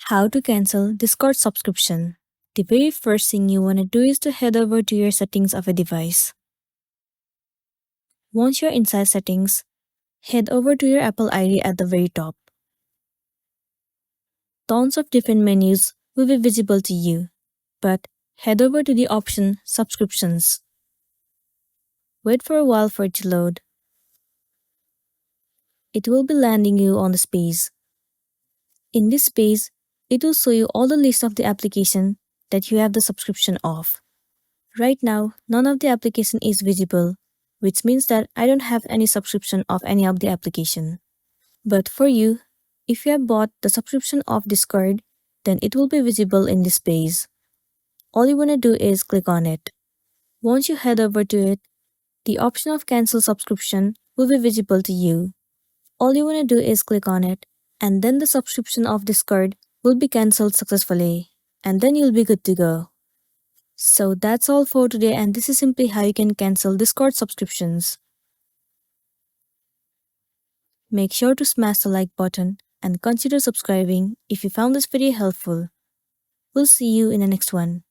How to cancel Discord subscription. The very first thing you want to do is to head over to your settings of a device. Once you're inside settings, head over to your Apple ID at the very top. Tons of different menus will be visible to you, but head over to the option Subscriptions. Wait for a while for it to load. It will be landing you on the page. In this page, it will show you all the list of the application that you have the subscription of. Right now, none of the application is visible, which means that I don't have any subscription of any of the application. But for you, if you have bought the subscription of Discord, then it will be visible in this page. All you want to do is click on it. Once you head over to it, the option of cancel subscription will be visible to you. All you want to do is click on it, and then the subscription of Discord will be cancelled successfully, and then you'll be good to go. So that's all for today, and this is simply how you can cancel Discord subscriptions. Make sure to smash the like button and consider subscribing if you found this video helpful. We'll see you in the next one.